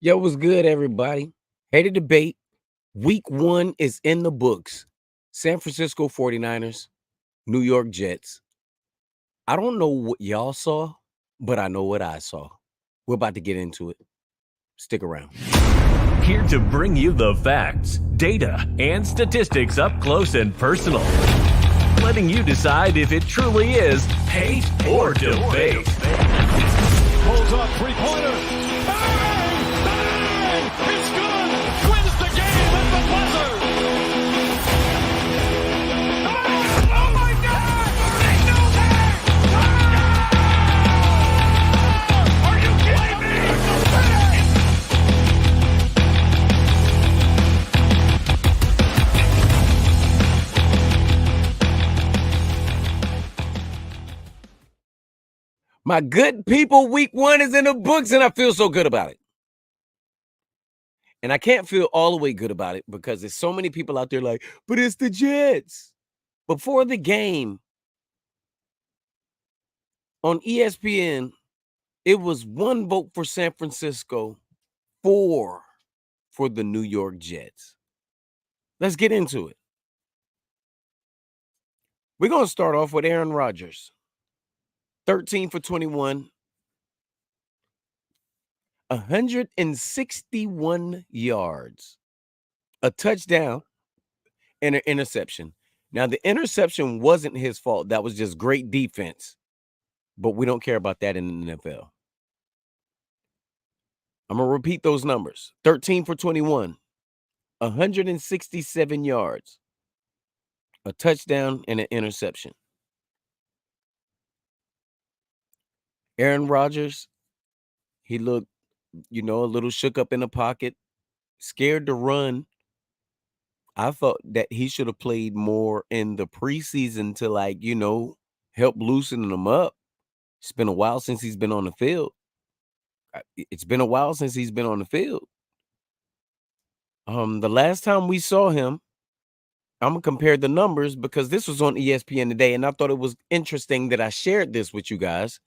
Yo, what's good, everybody? Hey, to debate. Week one is in the books. San Francisco 49ers, New York Jets. I don't know what y'all saw, but I know what I saw. We're about to get into it. Stick around. Here to bring you the facts, data, and statistics up close and personal. Letting you decide if it truly is hate or debate. Pulls up three-pointer. Bang! Bang! It's good! Wins the game at the buzzer! Oh my God! They know that! Ah! Are you kidding me? My good people, week one is in the books, and I feel so good about it. And I can't feel all the way good about it because there's so many people out there like, but it's the Jets. Before the game on ESPN, it was 1 vote for San Francisco, 4 for the New York Jets. Let's get into it. We're going to start off with Aaron Rodgers. 13 for 21, 161 yards, a touchdown, and an interception. Now, the interception wasn't his fault. That was just great defense. But we don't care about that in the NFL. I'm going to repeat those numbers. 13 for 21, 167 yards, a touchdown, and an interception. Aaron Rodgers, he looked, a little shook up in the pocket, scared to run. I thought that he should have played more in the preseason to help loosen him up. It's been a while since he's been on the field. It's been a while since he's been on the field. The last time we saw him, I'm gonna compare the numbers because this was on ESPN today, and I thought it was interesting that I shared this with you guys.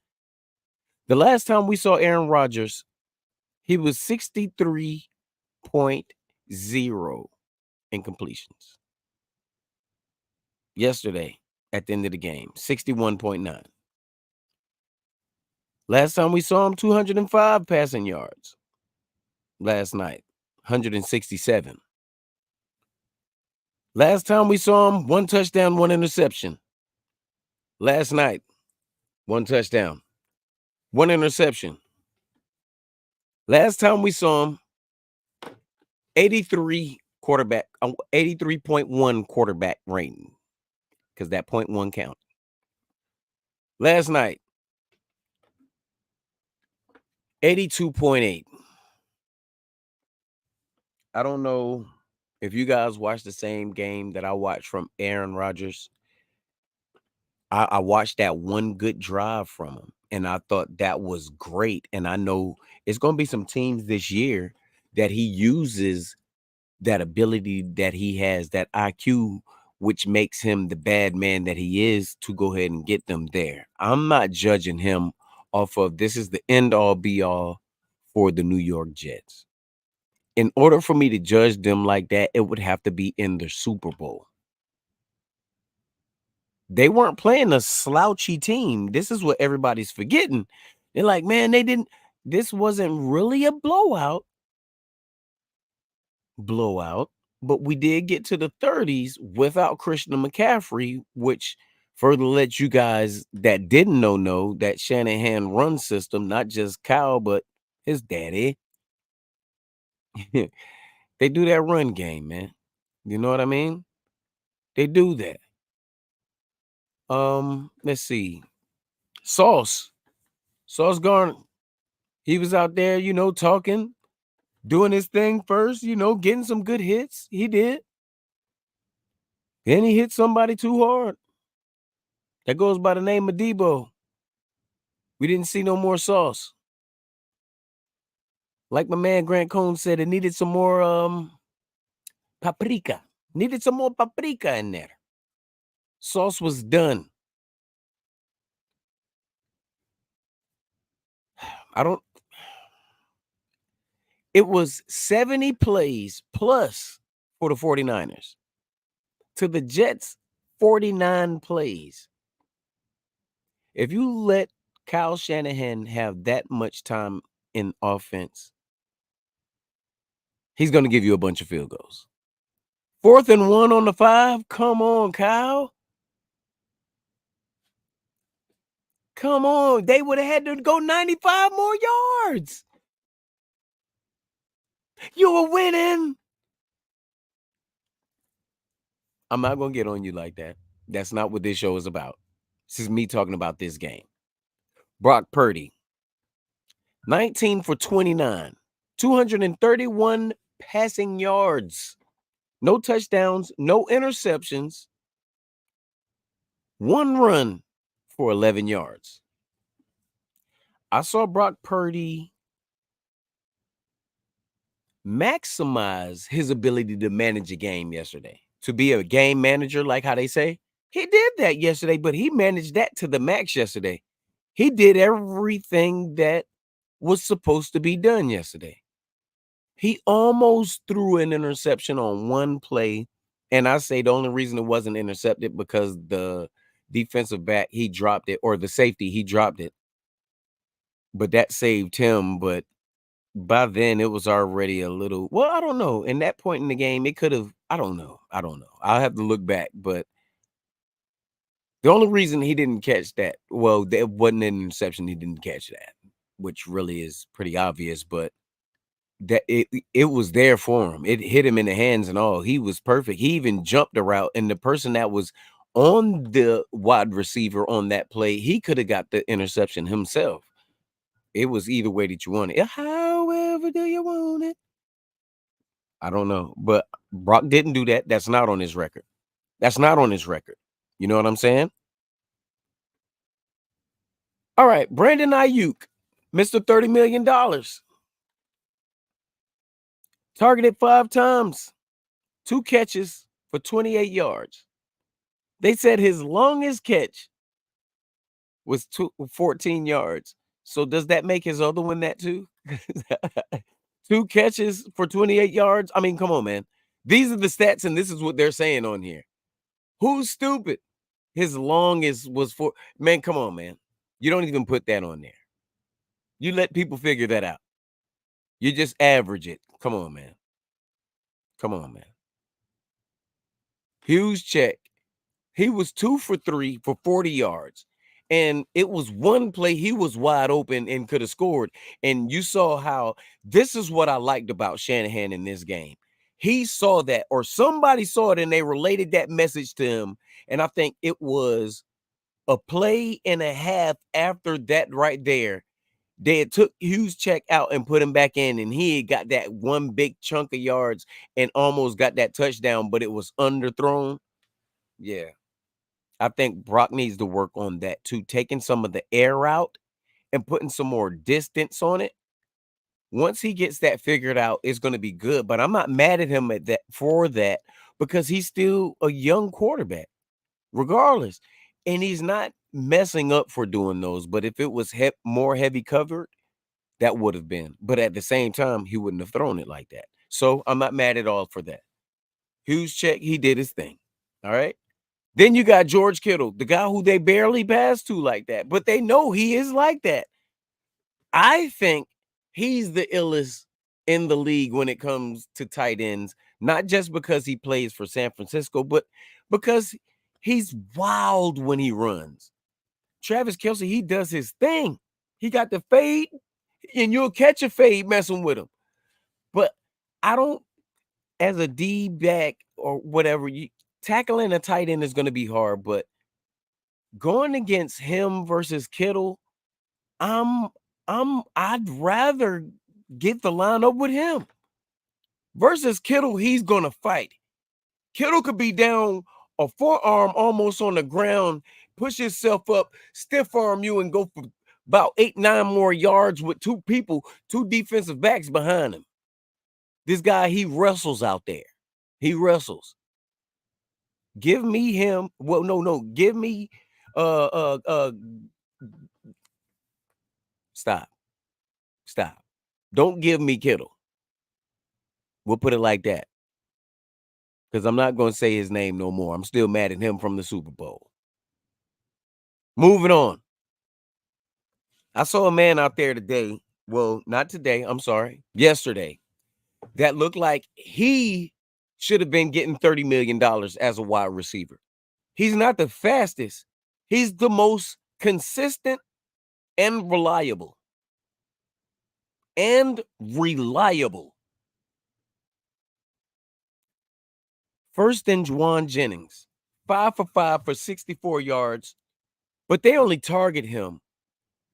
The last time we saw Aaron Rodgers, he was 63.0 in completions. Yesterday, at the end of the game, 61.9. Last time we saw him, 205 passing yards. Last night, 167. Last time we saw him, 1 touchdown, 1 interception. Last night, 1 touchdown, 1 interception. Last time we saw him, 83.1 quarterback rating, because that 0.1 count. Last night, 82.8. I don't know if you guys watched the same game that I watched from Aaron Rodgers. I watched that one good drive from him, and I thought that was great. And I know it's going to be some teams this year that he uses that ability that he has, that IQ, which makes him the bad man that he is, to go ahead and get them there. I'm not judging him off of this is the end all be all for the New York Jets. In order for me to judge them like that, it would have to be in the Super Bowl. They weren't playing a slouchy team. This is what everybody's forgetting. They're like, man, this wasn't really a blowout, but we did get to the 30s without Christian McCaffrey, which further lets you guys that didn't know that Shanahan run system, not just Kyle, but his daddy. They do that run game, man. You know what I mean? They do that. Let's see. Sauce Gardner. He was out there, talking, doing his thing first, getting some good hits. He did. Then he hit somebody too hard. That goes by the name of Debo. We didn't see no more Sauce. Like my man Grant Cohn said, it needed some more paprika. Needed some more paprika in there. Sauce was done. It was 70 plays plus for the 49ers. To the Jets, 49 plays. If you let Kyle Shanahan have that much time in offense, he's going to give you a bunch of field goals. 4th and 1 on the 5. Come on, Kyle. Come on. They would have had to go 95 more yards. You were winning. I'm not going to get on you like that. That's not what this show is about. This is me talking about this game. Brock Purdy, 19 for 29, 231 passing yards, no touchdowns, no interceptions, 1 run for 11 yards. I saw Brock Purdy maximize his ability to manage a game yesterday, to be a game manager, like how they say. He did that yesterday, but he managed that to the max yesterday. He did everything that was supposed to be done yesterday. He almost threw an interception on one play, and I say the only reason it wasn't intercepted because the defensive back, he dropped it, or the safety, he dropped it. But that saved him, but by then it was already a little, well, I don't know. In that point in the game, it could have, I don't know. I'll have to look back, but the only reason he didn't catch that, well, it wasn't an interception, he didn't catch that, which really is pretty obvious, but that it was there for him. It hit him in the hands and all. He was perfect. He even jumped a route, and the person that was on the wide receiver on that play, he could have got the interception himself. It was either way that you want it. However do you want it? I don't know. But Brock didn't do that. That's not on his record. That's not on his record. You know what I'm saying? All right. Brandon Ayuk, Mr. $30 million. Targeted 5 times. 2 catches for 28 yards. They said his longest catch was 14 yards. So does that make his other one that too? 2 catches for 28 yards? I mean, come on, man. These are the stats, and this is what they're saying on here. Who's stupid? His longest was 4. Man, come on, man. You don't even put that on there. You let people figure that out. You just average it. Come on, man. Come on, man. Juszczyk. He was 2 for 3 for 40 yards. And it was one play he was wide open and could have scored. And you saw how this is what I liked about Shanahan in this game. He saw that, or somebody saw it, and they related that message to him. And I think it was a play and a half after that right there. They had took Juszczyk out and put him back in, and he had got that one big chunk of yards and almost got that touchdown, but it was underthrown. Yeah. I think Brock needs to work on that too, taking some of the air out and putting some more distance on it. Once he gets that figured out, it's going to be good. But I'm not mad at him for that because he's still a young quarterback, regardless. And he's not messing up for doing those. But if it was more heavy covered, that would have been. But at the same time, he wouldn't have thrown it like that. So I'm not mad at all for that. Juszczyk, he did his thing. All right. Then you got George Kittle, the guy who they barely pass to like that, but they know he is like that. I think he's the illest in the league when it comes to tight ends, not just because he plays for San Francisco, but because he's wild when he runs. Travis Kelce, he does his thing. He got the fade, and you'll catch a fade messing with him. But I don't, as a D-back or whatever, tackling a tight end is going to be hard, but going against him versus Kittle, I'd rather get the lineup with him versus Kittle. He's going to fight. Kittle could be down a forearm almost on the ground, push himself up, stiff arm you, and go for about 8-9 more yards with 2 people, 2 defensive backs behind him. This guy, he wrestles out there. He wrestles. Give me him. Well, no. Give me Stop. Don't give me Kittle. We'll put it like that. Because I'm not going to say his name no more. I'm still mad at him from the Super Bowl. Moving on. I saw a man out there today. Well, not today. I'm sorry. Yesterday. That looked like he should have been getting $30 million as a wide receiver. He's not the fastest. He's the most consistent and reliable. First in Juwan Jennings, 5 for 5 for 64 yards, but they only target him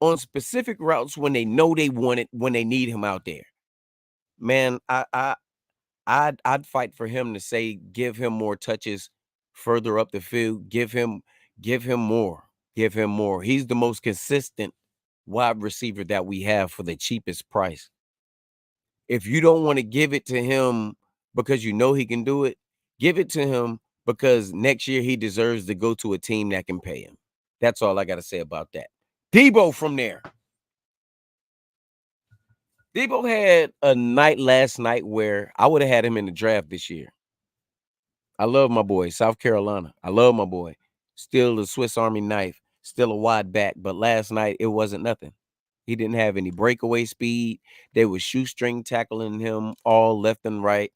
on specific routes when they know they want it, when they need him out there. Man, I'd fight for him to say give him more touches further up the field. Give him more. Give him more. He's the most consistent wide receiver that we have for the cheapest price. If you don't want to give it to him because you know he can do it, give it to him because next year he deserves to go to a team that can pay him. That's all I got to say about that. Debo from there. Debo had a night last night where I would have had him in the draft this year. I love my boy, South Carolina. I love my boy. Still a Swiss Army knife, still a wide back, but last night it wasn't nothing. He didn't have any breakaway speed. They were shoestring tackling him all left and right.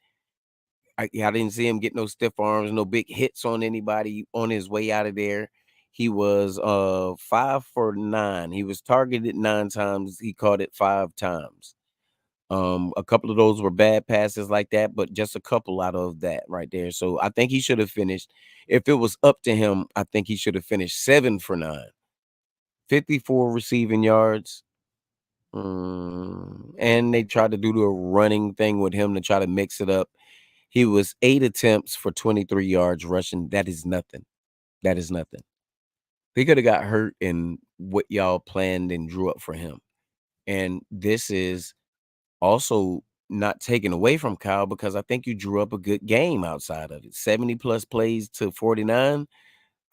I didn't see him get no stiff arms, no big hits on anybody on his way out of there. He was 5 for 9. He was targeted 9 times. He caught it 5 times. A couple of those were bad passes like that, but just a couple out of that right there. So I think he should have finished. If it was up to him, I think he should have finished 7 for 9. 54 receiving yards. And they tried to do the running thing with him to try to mix it up. He was 8 attempts for 23 yards rushing. That is nothing. That is nothing. He could have got hurt in what y'all planned and drew up for him. And this is also not taken away from Kyle because I think you drew up a good game outside of it. 70 plus plays to 49.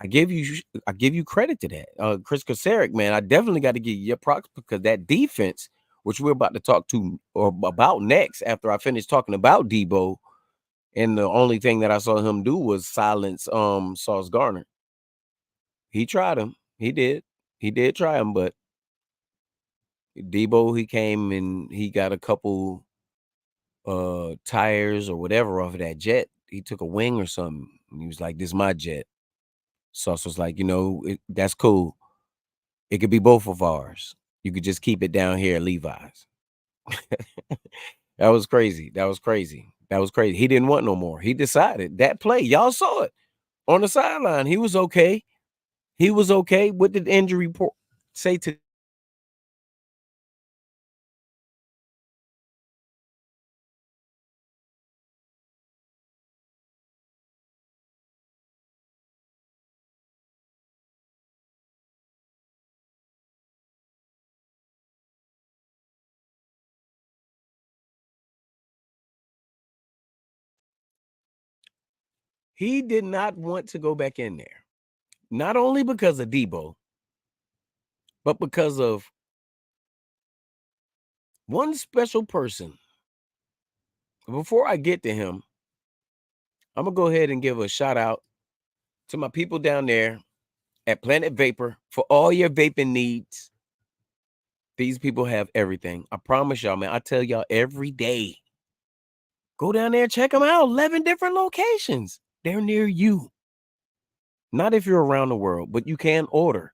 I give you credit to that. Chris Kocurek, man, I definitely got to give you your props because that defense, which we're about to talk to or about next after I finish talking about Debo, and the only thing that I saw him do was silence Sauce Gardner. He tried him. He did try him, but Debo, he came and he got a couple tires or whatever off of that jet. He took a wing or something. And he was like, "This is my jet." Sauce was like, that's cool. It could be both of ours. You could just keep it down here at Levi's. That was crazy. He didn't want no more. He decided that play. Y'all saw it on the sideline. He was okay. What did the injury report say to? He did not want to go back in there. Not only because of Debo, but because of one special person. Before I get to him, I'm going to go ahead and give a shout out to my people down there at Planet Vapor for all your vaping needs. These people have everything. I promise y'all, man. I tell y'all every day. Go down there and check them out. 11 different locations. They're near you. Not if you're around the world, but you can order.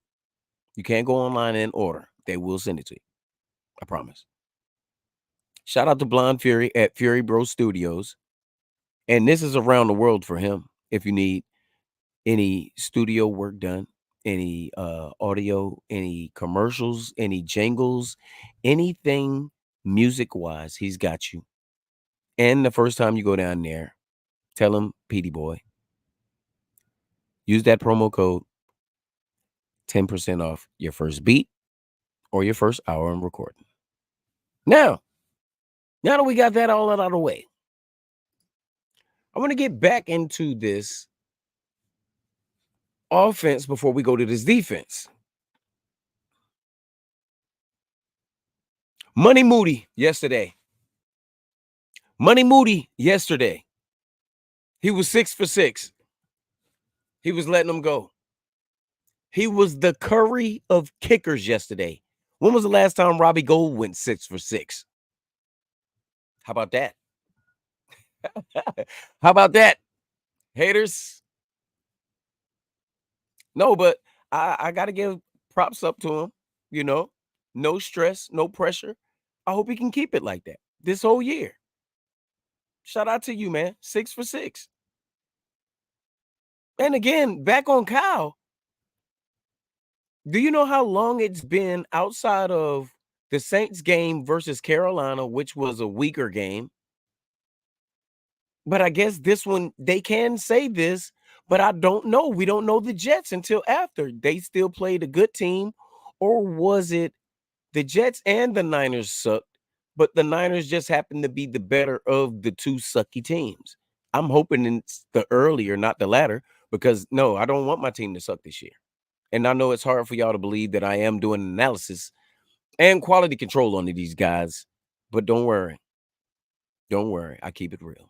You can go online and order. They will send it to you. I promise. Shout out to Blonde Fury at Fury Bro Studios. And this is around the world for him. If you need any studio work done, any audio, any commercials, any jingles, anything music-wise, he's got you. And the first time you go down there, tell him Petey Boy. Use that promo code, 10% off your first beat or your first hour in recording. Now that we got that all out of the way, I want to get back into this offense before we go to this defense. Money Moody yesterday. Money Moody yesterday. He was 6 for 6. He was letting them go. He was the Curry of kickers yesterday. When was the last time Robbie Gould went 6 for 6? How about that? How about that, haters? No, but I got to give props up to him. You know, no stress, no pressure. I hope he can keep it like that this whole year. Shout out to you, man. 6 for 6. And again, back on Kyle. Do you know how long it's been outside of the Saints game versus Carolina, which was a weaker game? But I guess this one, they can say this, but I don't know. We don't know the Jets until after. They still played a good team, or was it the Jets and the Niners sucked, but the Niners just happened to be the better of the two sucky teams? I'm hoping it's the earlier, not the latter, because no, I don't want my team to suck this year. And I know it's hard for y'all to believe that I am doing analysis and quality control on these guys, but don't worry. Don't worry. I keep it real.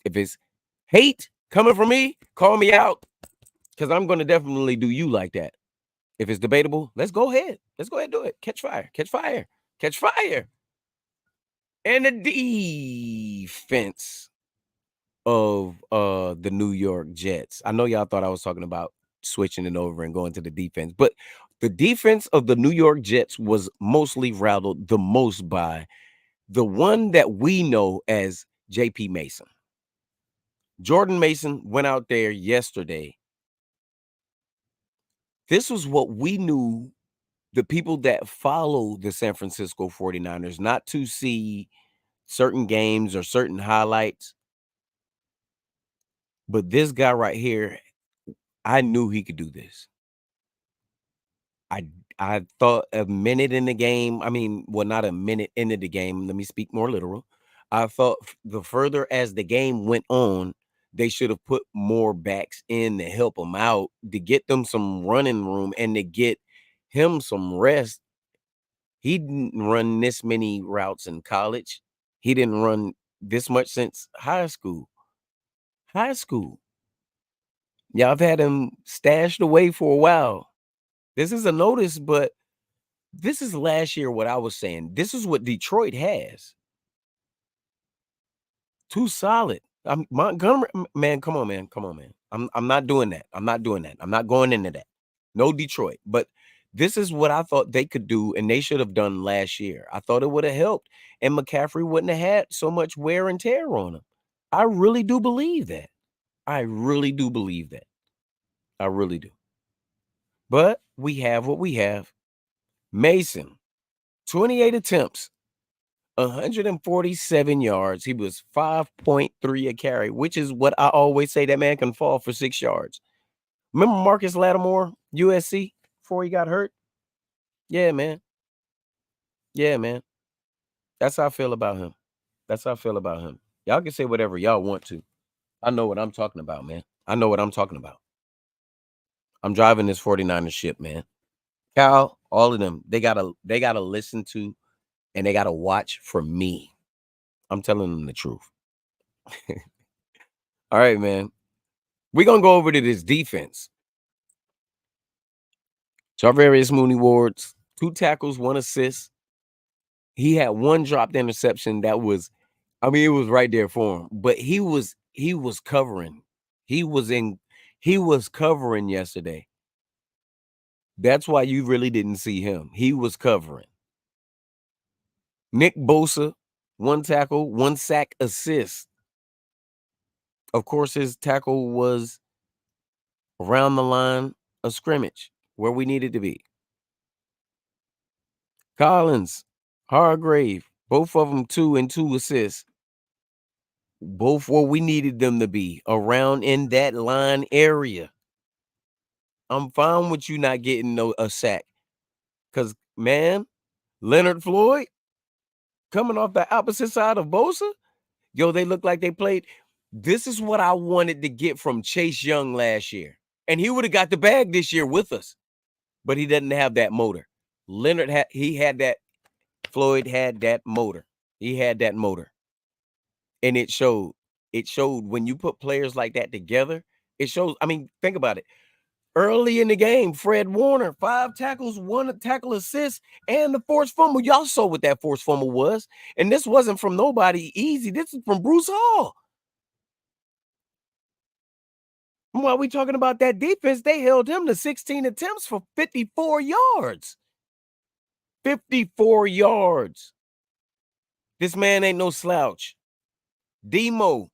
If it's hate coming from me, call me out, because I'm going to definitely do you like that. If it's debatable, let's go ahead. Let's go ahead and do it. Catch fire. Catch fire. Catch fire. And the defense of the New York Jets. I know y'all thought I was talking about switching it over and going to the defense, but the defense of the New York Jets was mostly rattled the most by the one that we know as J.P. Mason. Jordan Mason went out there yesterday. This was what we knew, the people that follow the San Francisco 49ers, not to see certain games or certain highlights. But this guy right here, I knew he could do this. I thought a minute in the game, not a minute into the game, let me speak more literal. I thought the further as the game went on, they should have put more backs in to help him out, to get them some running room and to get him some rest. He didn't run this many routes in college. He didn't run this much since high school. Yeah, I've had him stashed away for a while. This is a notice, but this is last year what I was saying. This is what Detroit has. Too solid. Montgomery, man, come on, man. I'm not doing that. I'm not going into that. No Detroit. But this is what I thought they could do, and they should have done last year. I thought it would have helped, and McCaffrey wouldn't have had so much wear and tear on him. I really do believe that. I really do. But we have what we have. Mason, 28 attempts, 147 yards. He was 5.3 a carry, which is what I always say, that man can fall for 6 yards. Remember Marcus Lattimore, USC, before he got hurt? Yeah, man. That's how I feel about him. Y'all can say whatever y'all want to. I know what I'm talking about, man. I'm driving this 49ers ship, man. Kyle, all of them, they gotta listen to and they gotta watch for me. I'm telling them the truth. All right, man. We're gonna go over to this defense. Charvarius Mooney Wards, 2 tackles, 1 assist. He had 1 dropped interception that was, it was right there for him, but he was covering. He was covering yesterday. That's why you really didn't see him. He was covering. Nick Bosa, 1 tackle, 1 sack assist. Of course, his tackle was around the line of scrimmage where we needed to be. Collins, Hargrave, both of them 2 and 2 assists. Both where we needed them to be, around in that line area. I'm fine with you not getting a sack. Because, man, Leonard Floyd coming off the opposite side of Bosa, they look like they played. This is what I wanted to get from Chase Young last year. And he would have got the bag this year with us. But he doesn't have that motor. Floyd had that motor. He had that motor. And it showed. It showed when you put players like that together, it shows. I mean, think about it. Early in the game, Fred Warner, 5 tackles, 1 tackle assist, and the forced fumble. Y'all saw what that forced fumble was. And this wasn't from nobody easy. This is from Bruce Hall. While we talking about that defense, they held him to 16 attempts for 54 yards. 54 yards. This man ain't no slouch. Demo,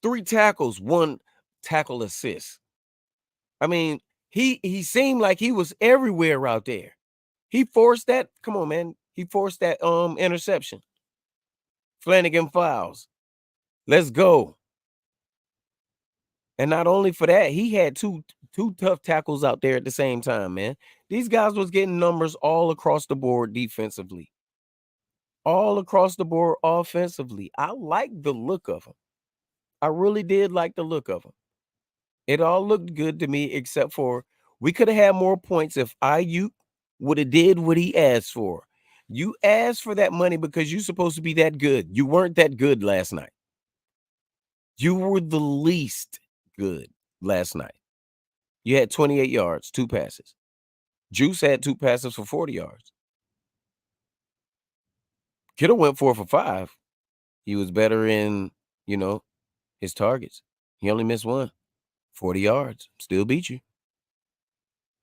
3 tackles, 1 tackle assist. I mean, he seemed like he was everywhere out there. He forced that. Come on, man. He forced that interception. Flanagan fouls. Let's go. And not only for that, he had two tough tackles out there at the same time, man. These guys was getting numbers all across the board defensively. All across the board offensively. I like the look of them. I really did like the look of them. It all looked good to me, except for we could have had more points if Ayuk would have did what he asked for. You asked for that money because you're supposed to be that good. You weren't that good last night. You were the least good last night. You had 28 yards, 2 passes. Juice had 2 passes for 40 yards. Kittle went 4 for 5. He was better in, his targets. He only missed 1. 40 yards. Still beat you.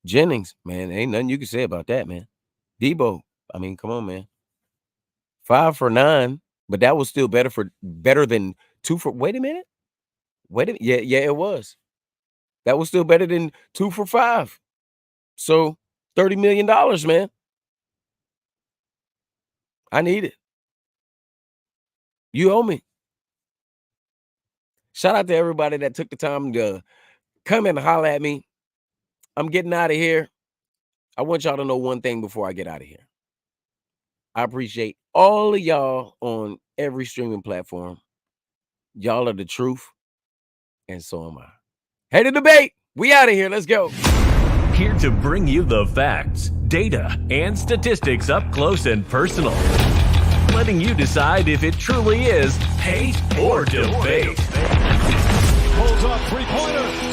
Jennings, man, ain't nothing you can say about that, man. Debo, I mean, come on, man. 5 for 9, but that was still better than 2 for. Wait a minute. Yeah, it was. That was still better than 2 for 5. So $30 million, man. I need it. You owe me. Shout out to everybody that took the time to come and holler at me. I'm getting out of here. I want y'all to know one thing before I get out of here. I appreciate all of y'all on every streaming platform. Y'all are the truth, and so am I. Hey, the debate. We out of here. Let's go. Here to bring you the facts, data, and statistics up close and personal. Letting you decide if it truly is hate or debate. Pulls up 3-pointer.